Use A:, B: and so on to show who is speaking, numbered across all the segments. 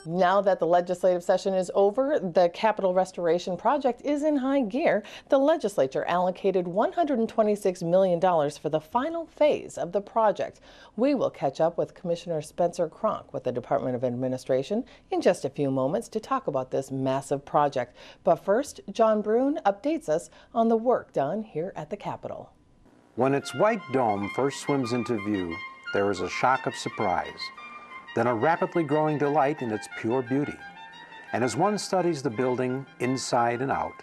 A: Now that the legislative session is over, the Capitol Restoration project is in high gear. The legislature allocated $126 million for the final phase of the project. We will catch up with Commissioner Spencer Cronk with the Department of Administration in just a few moments to talk about this massive project. But first, John Brune updates us on the work done here at the Capitol.
B: When its white dome first swims into view, there is a shock of surprise, then a rapidly growing delight in its pure beauty. And as one studies the building inside and out,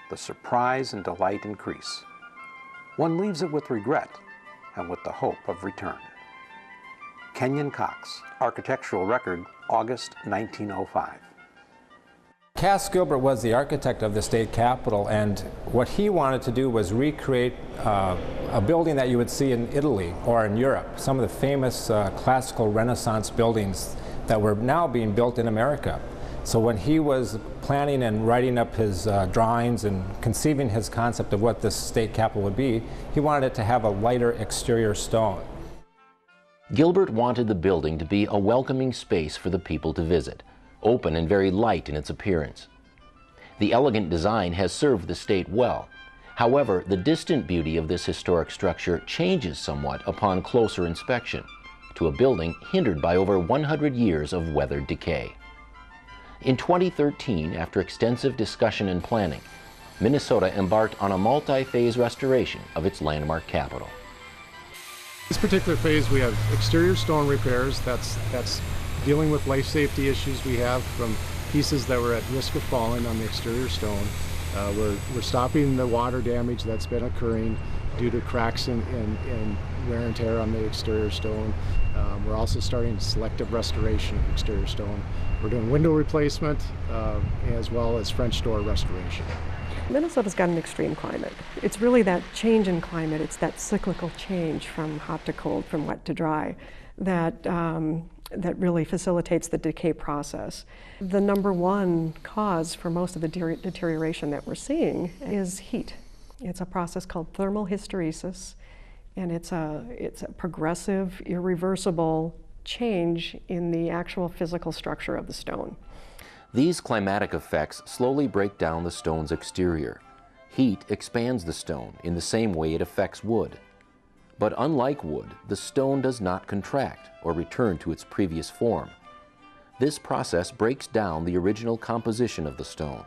B: the surprise and delight increase. One leaves it with regret and with the hope of return. Kenyon Cox, Architectural Record, August 1905.
C: Cass Gilbert was the architect of the state capitol, and what he wanted to do was recreate a building that you would see in Italy or in Europe, some of the famous classical Renaissance buildings that were now being built in America. So when he was planning and writing up his drawings and conceiving his concept of what this state capitol would be, he wanted it to have a lighter exterior stone.
D: Gilbert wanted the building to be a welcoming space for the people to visit, open and very light in its appearance. The elegant design has served the state well. However, the distant beauty of this historic structure changes somewhat upon closer inspection to a building hindered by over 100 years of weathered decay. In 2013, after extensive discussion and planning, Minnesota embarked on a multi-phase restoration of its landmark capitol.
E: This particular phase, we have exterior stone repairs. That's dealing with life safety issues we have from pieces that were at risk of falling on the exterior stone. We're stopping the water damage that's been occurring due to cracks and wear and tear on the exterior stone. We're also starting selective restoration of exterior stone. We're doing window replacement as well as French door restoration.
F: Minnesota's got an extreme climate. It's really that change in climate, it's that cyclical change from hot to cold, from wet to dry, that really facilitates the decay process. The number one cause for most of the deterioration that we're seeing is heat. It's a process called thermal hysteresis, and it's a progressive, irreversible change in the actual physical structure of the stone.
D: These climatic effects slowly break down the stone's exterior. Heat expands the stone in the same way it affects wood. But unlike wood, the stone does not contract or return to its previous form. This process breaks down the original composition of the stone.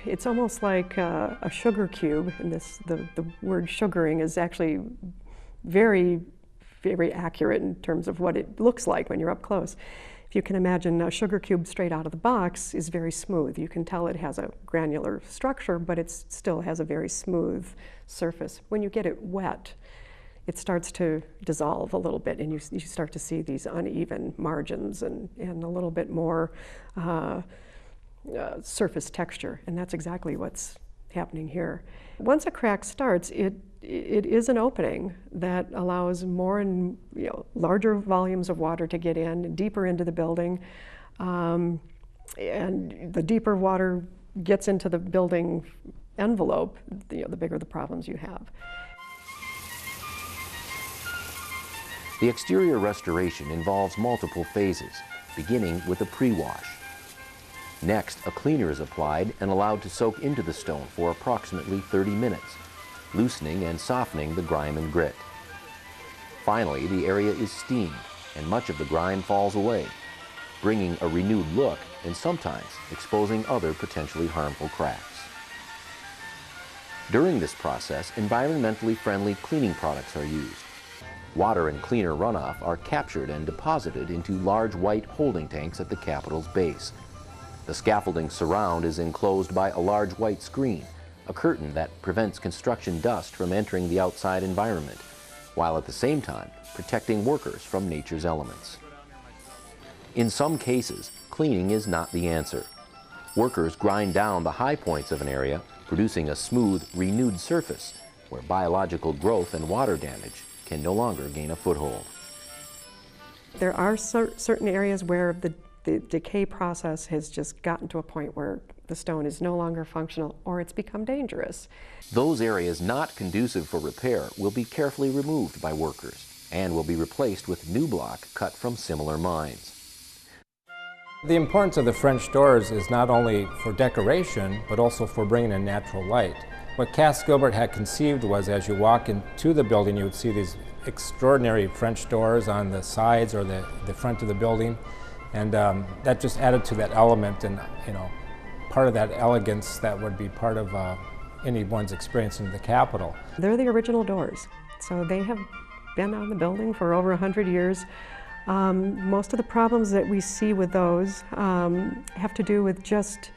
F: It's almost like a sugar cube, and the word sugaring is actually very, very accurate in terms of what it looks like when you're up close. If you can imagine a sugar cube straight out of the box is very smooth. You can tell it has a granular structure, but it still has a very smooth surface. When you get it wet, it starts to dissolve a little bit, and you start to see these uneven margins and a little bit more surface texture, and that's exactly what's happening here. Once a crack starts, it is an opening that allows more and larger volumes of water to get in, deeper into the building, and the deeper water gets into the building envelope, the bigger the problems you have.
D: The exterior restoration involves multiple phases, beginning with a pre-wash. Next, a cleaner is applied and allowed to soak into the stone for approximately 30 minutes, loosening and softening the grime and grit. Finally, the area is steamed, and much of the grime falls away, bringing a renewed look and sometimes exposing other potentially harmful cracks. During this process, environmentally friendly cleaning products are used. Water and cleaner runoff are captured and deposited into large white holding tanks at the Capitol's base. The scaffolding surround is enclosed by a large white screen, a curtain that prevents construction dust from entering the outside environment, while at the same time protecting workers from nature's elements. In some cases, cleaning is not the answer. Workers grind down the high points of an area, producing a smooth, renewed surface where biological growth and water damage can no longer gain a foothold.
F: There are certain areas where the decay process has just gotten to a point where the stone is no longer functional or it's become dangerous.
D: Those areas not conducive for repair will be carefully removed by workers and will be replaced with new block cut from similar mines.
C: The importance of the French doors is not only for decoration, but also for bringing in natural light. What Cass Gilbert had conceived was, as you walk into the building, you would see these extraordinary French doors on the sides or the front of the building, and that just added to that element and, you know, part of that elegance that would be part of anyone's experience in the Capitol.
F: They're the original doors, so they have been on the building for over 100 years. Most of the problems that we see with those have to do with just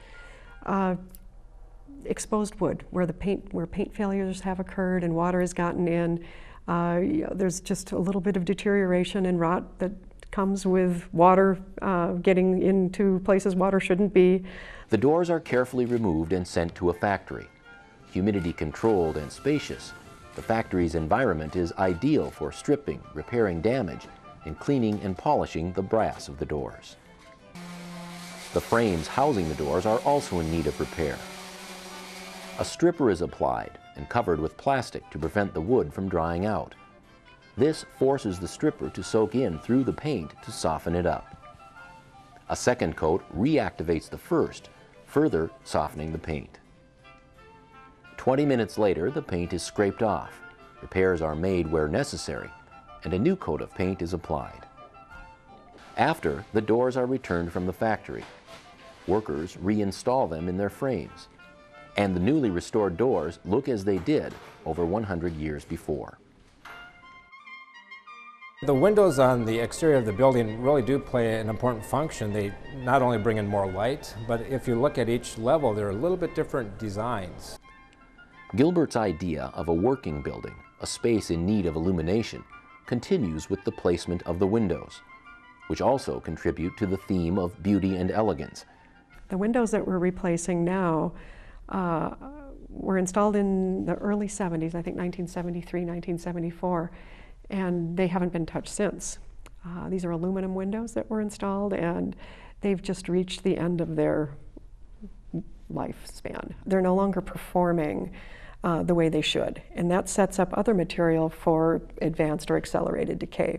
F: exposed wood, where paint failures have occurred and water has gotten in. There's just a little bit of deterioration and rot that comes with water getting into places water shouldn't be.
D: The doors are carefully removed and sent to a factory. Humidity controlled and spacious, the factory's environment is ideal for stripping, repairing damage, and cleaning and polishing the brass of the doors. The frames housing the doors are also in need of repair. A stripper is applied and covered with plastic to prevent the wood from drying out. This forces the stripper to soak in through the paint to soften it up. A second coat reactivates the first, further softening the paint. 20 minutes later, the paint is scraped off, repairs are made where necessary, and a new coat of paint is applied. After, the doors are returned from the factory. Workers reinstall them in their frames, and the newly restored doors look as they did over 100 years before.
C: The windows on the exterior of the building really do play an important function. They not only bring in more light, but if you look at each level, they're a little bit different designs.
D: Gilbert's idea of a working building, a space in need of illumination, continues with the placement of the windows, which also contribute to the theme of beauty and elegance.
F: The windows that we're replacing now were installed in the early 70s, I think 1973, 1974, and they haven't been touched since. These are aluminum windows that were installed, and they've just reached the end of their lifespan. They're no longer performing the way they should, and that sets up other material for advanced or accelerated decay.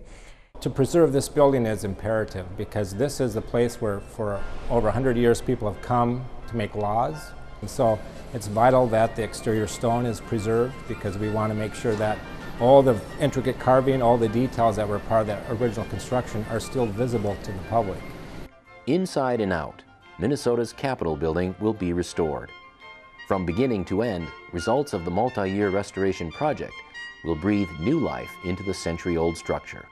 C: To preserve this building is imperative because this is the place where for over 100 years people have come to make laws. And so it's vital that the exterior stone is preserved because we want to make sure that all the intricate carving, all the details that were part of that original construction are still visible to the public.
D: Inside and out, Minnesota's Capitol building will be restored. From beginning to end, results of the multi-year restoration project will breathe new life into the century-old structure.